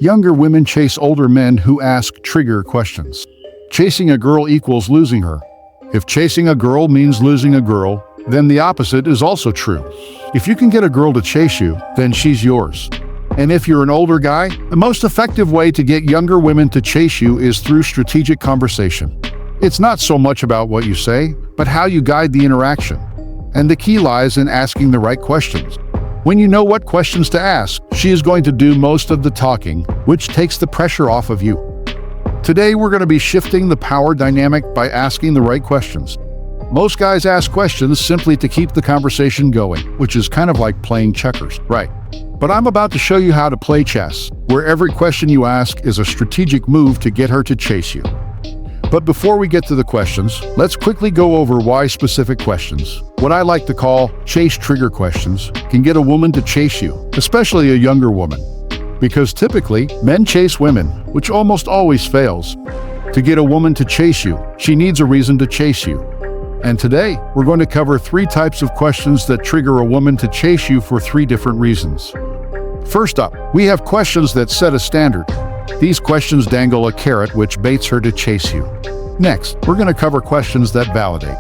Younger women chase older men who ask trigger questions. Chasing a girl equals losing her. If chasing a girl means losing a girl, then the opposite is also true. If you can get a girl to chase you, then she's yours. And if you're an older guy, the most effective way to get younger women to chase you is through strategic conversation. It's not so much about what you say, but how you guide the interaction. And the key lies in asking the right questions. When you know what questions to ask, she is going to do most of the talking, which takes the pressure off of you. Today, we're going to be shifting the power dynamic by asking the right questions. Most guys ask questions simply to keep the conversation going, which is kind of like playing checkers, right? But I'm about to show you how to play chess, where every question you ask is a strategic move to get her to chase you. But before we get to the questions, let's quickly go over why specific questions, what I like to call chase trigger questions, can get a woman to chase you, especially a younger woman. Because typically, men chase women, which almost always fails. To get a woman to chase you, she needs a reason to chase you. And today, we're going to cover 3 types of questions that trigger a woman to chase you for 3 different reasons. First up, we have questions that set a standard. These questions dangle a carrot which baits her to chase you. Next, we're going to cover questions that validate.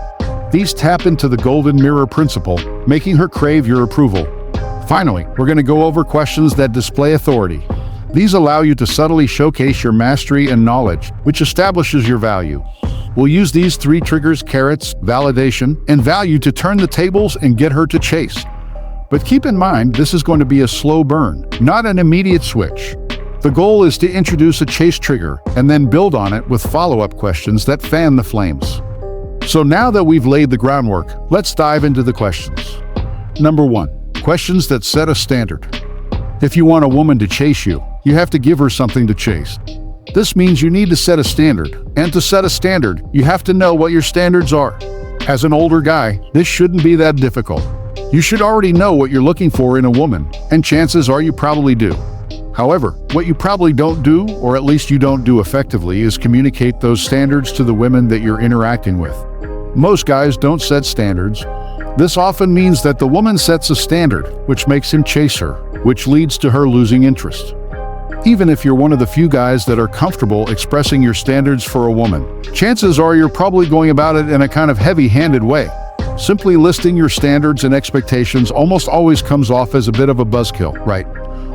These tap into the golden mirror principle, making her crave your approval. Finally, we're going to go over questions that display authority. These allow you to subtly showcase your mastery and knowledge, which establishes your value. We'll use these 3 triggers, carrots, validation, and value to turn the tables and get her to chase. But keep in mind, this is going to be a slow burn, not an immediate switch. The goal is to introduce a chase trigger and then build on it with follow-up questions that fan the flames. So now that we've laid the groundwork, let's dive into the questions. Number 1, questions that set a standard. If you want a woman to chase you, you have to give her something to chase. This means you need to set a standard, and to set a standard, you have to know what your standards are. As an older guy, this shouldn't be that difficult. You should already know what you're looking for in a woman, and chances are you probably do. However, what you probably don't do, or at least you don't do effectively, is communicate those standards to the women that you're interacting with. Most guys don't set standards. This often means that the woman sets a standard, which makes him chase her, which leads to her losing interest. Even if you're one of the few guys that are comfortable expressing your standards for a woman, chances are you're probably going about it in a kind of heavy-handed way. Simply listing your standards and expectations almost always comes off as a bit of a buzzkill, right?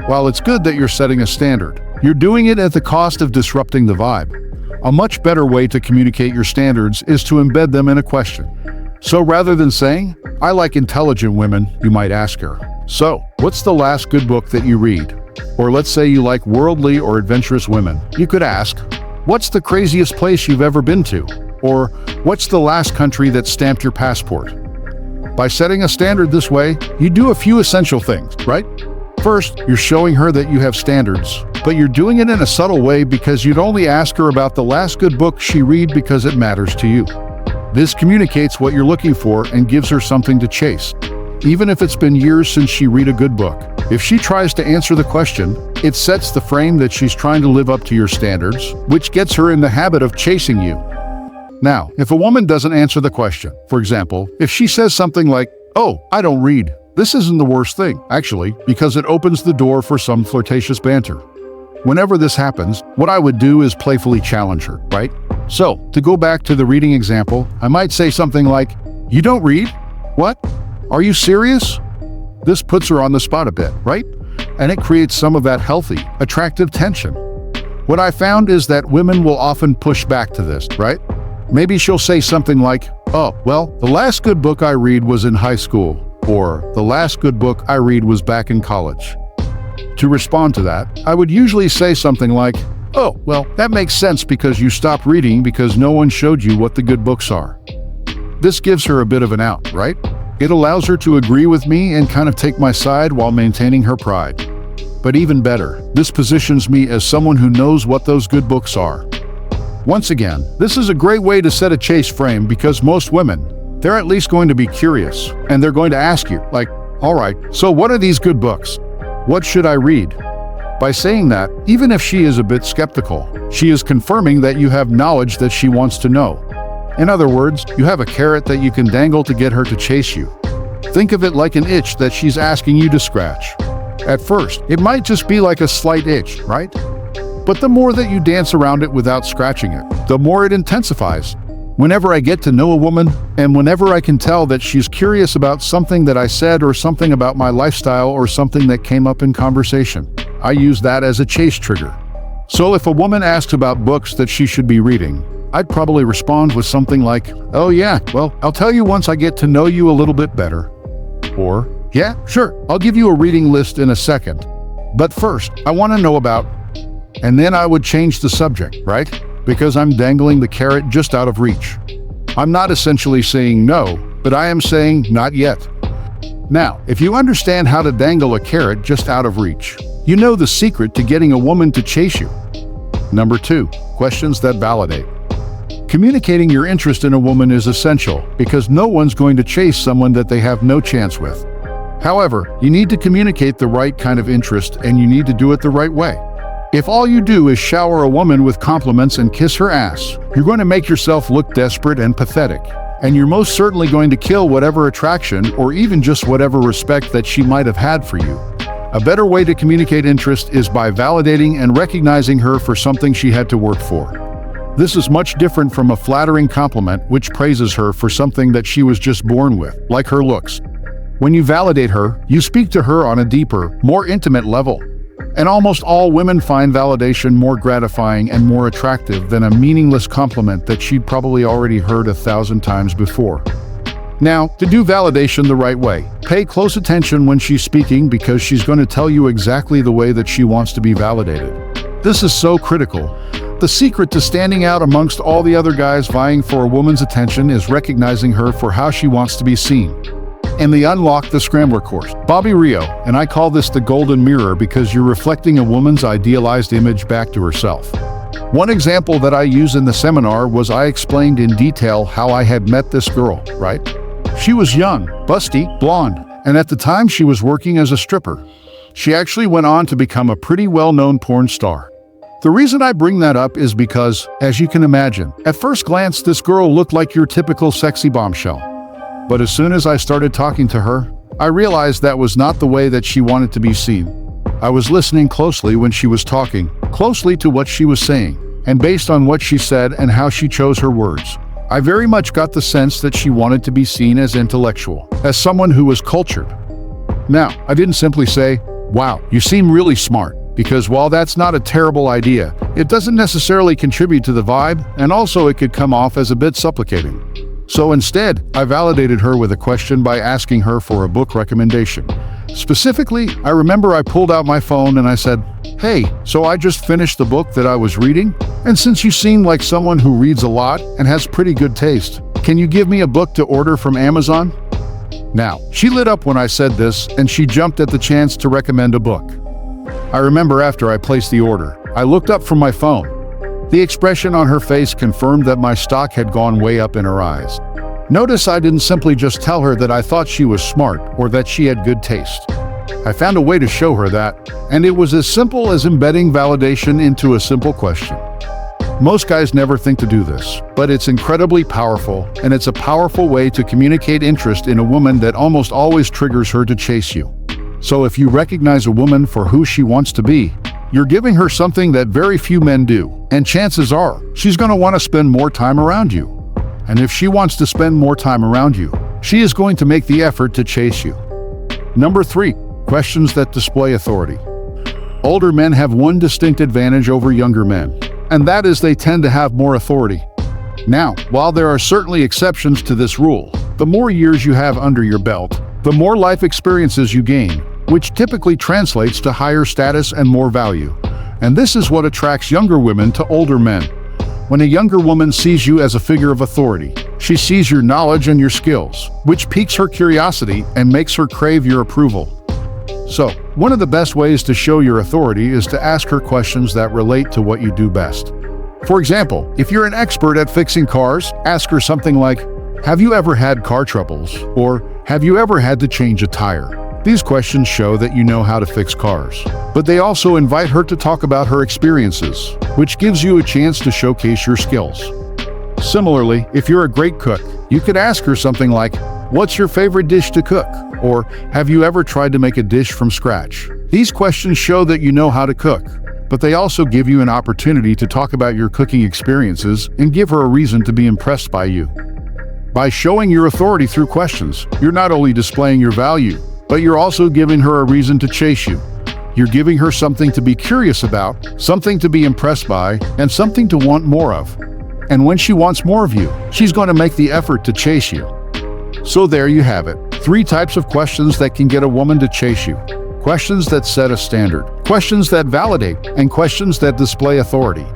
While it's good that you're setting a standard, you're doing it at the cost of disrupting the vibe. A much better way to communicate your standards is to embed them in a question. So rather than saying, "I like intelligent women," you might ask her, "So, what's the last good book that you read?" Or let's say you like worldly or adventurous women. You could ask, "What's the craziest place you've ever been to?" Or, "What's the last country that stamped your passport?" By setting a standard this way, you do a few essential things, right? First, you're showing her that you have standards, but you're doing it in a subtle way because you'd only ask her about the last good book she read because it matters to you. This communicates what you're looking for and gives her something to chase. Even if it's been years since she read a good book, if she tries to answer the question, it sets the frame that she's trying to live up to your standards, which gets her in the habit of chasing you. Now, if a woman doesn't answer the question, for example, if she says something like, "Oh, I don't read," this isn't the worst thing, actually, because it opens the door for some flirtatious banter. Whenever this happens, what I would do is playfully challenge her, right? So, to go back to the reading example, I might say something like, "You don't read? What? Are you serious?" This puts her on the spot a bit, right? And it creates some of that healthy, attractive tension. What I found is that women will often push back to this, right? Maybe she'll say something like, "Oh, well, the last good book I read was in high school," or "The last good book I read was back in college." To respond to that, I would usually say something like, "Oh, well, that makes sense because you stopped reading because no one showed you what the good books are." This gives her a bit of an out, right? It allows her to agree with me and kind of take my side while maintaining her pride. But even better, this positions me as someone who knows what those good books are. Once again, this is a great way to set a chase frame because most women, they're at least going to be curious, and they're going to ask you, like, "All right, so what are these good books? What should I read?" By saying that, even if she is a bit skeptical, she is confirming that you have knowledge that she wants to know. In other words, you have a carrot that you can dangle to get her to chase you. Think of it like an itch that she's asking you to scratch. At first, it might just be like a slight itch, right? But the more that you dance around it without scratching it, the more it intensifies. Whenever I get to know a woman, and whenever I can tell that she's curious about something that I said or something about my lifestyle or something that came up in conversation, I use that as a chase trigger. So if a woman asks about books that she should be reading, I'd probably respond with something like, "Oh yeah, well, I'll tell you once I get to know you a little bit better." Or, "Yeah, sure, I'll give you a reading list in a second. But first, I want to know about..." And then I would change the subject, right? Because I'm dangling the carrot just out of reach. I'm not essentially saying no, but I am saying not yet. Now, if you understand how to dangle a carrot just out of reach, you know the secret to getting a woman to chase you. Number 2, questions that validate. Communicating your interest in a woman is essential because no one's going to chase someone that they have no chance with. However, you need to communicate the right kind of interest and you need to do it the right way. If all you do is shower a woman with compliments and kiss her ass, you're going to make yourself look desperate and pathetic. And you're most certainly going to kill whatever attraction or even just whatever respect that she might have had for you. A better way to communicate interest is by validating and recognizing her for something she had to work for. This is much different from a flattering compliment which praises her for something that she was just born with, like her looks. When you validate her, you speak to her on a deeper, more intimate level. And almost all women find validation more gratifying and more attractive than a meaningless compliment that she'd probably already heard 1,000 times before. Now, to do validation the right way, pay close attention when she's speaking because she's going to tell you exactly the way that she wants to be validated. This is so critical. The secret to standing out amongst all the other guys vying for a woman's attention is recognizing her for how she wants to be seen. And the Unlock the Scrambler course. Bobby Rio, and I call this the golden mirror because you're reflecting a woman's idealized image back to herself. One example that I use in the seminar was I explained in detail how I had met this girl, right? She was young, busty, blonde, and at the time she was working as a stripper. She actually went on to become a pretty well-known porn star. The reason I bring that up is because, as you can imagine, at first glance this girl looked like your typical sexy bombshell. But as soon as I started talking to her, I realized that was not the way that she wanted to be seen. I was listening closely when she was talking, closely to what she was saying, and based on what she said and how she chose her words, I very much got the sense that she wanted to be seen as intellectual, as someone who was cultured. Now, I didn't simply say, "Wow, you seem really smart," because while that's not a terrible idea, it doesn't necessarily contribute to the vibe, and also it could come off as a bit supplicating. So instead, I validated her with a question by asking her for a book recommendation. Specifically, I remember I pulled out my phone and I said, "Hey, so I just finished the book that I was reading, and since you seem like someone who reads a lot and has pretty good taste, can you give me a book to order from Amazon?" Now, she lit up when I said this, and she jumped at the chance to recommend a book. I remember after I placed the order, I looked up from my phone. The expression on her face confirmed that my stock had gone way up in her eyes. Notice I didn't simply just tell her that I thought she was smart or that she had good taste. I found a way to show her that, and it was as simple as embedding validation into a simple question. Most guys never think to do this, but it's incredibly powerful, and it's a powerful way to communicate interest in a woman that almost always triggers her to chase you. So if you recognize a woman for who she wants to be, you're giving her something that very few men do, and chances are, she's going to want to spend more time around you. And if she wants to spend more time around you, she is going to make the effort to chase you. Number 3, questions that display authority. Older men have one distinct advantage over younger men, and that is they tend to have more authority. Now, while there are certainly exceptions to this rule, the more years you have under your belt, the more life experiences you gain, which typically translates to higher status and more value. And this is what attracts younger women to older men. When a younger woman sees you as a figure of authority, she sees your knowledge and your skills, which piques her curiosity and makes her crave your approval. So, one of the best ways to show your authority is to ask her questions that relate to what you do best. For example, if you're an expert at fixing cars, ask her something like, "Have you ever had car troubles?" Or, "Have you ever had to change a tire?" These questions show that you know how to fix cars, but they also invite her to talk about her experiences, which gives you a chance to showcase your skills. Similarly, if you're a great cook, you could ask her something like, "What's your favorite dish to cook?" Or, "Have you ever tried to make a dish from scratch?" These questions show that you know how to cook, but they also give you an opportunity to talk about your cooking experiences and give her a reason to be impressed by you. By showing your authority through questions, you're not only displaying your value, but you're also giving her a reason to chase you. You're giving her something to be curious about, something to be impressed by, and something to want more of. And when she wants more of you, she's going to make the effort to chase you. So there you have it. 3 types of questions that can get a woman to chase you. Questions that set a standard, questions that validate, and questions that display authority.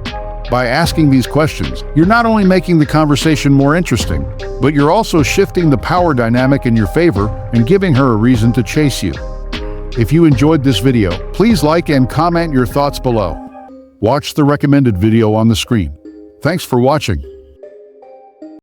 By asking these questions, you're not only making the conversation more interesting, but you're also shifting the power dynamic in your favor and giving her a reason to chase you. If you enjoyed this video, please like and comment your thoughts below. Watch the recommended video on the screen. Thanks for watching.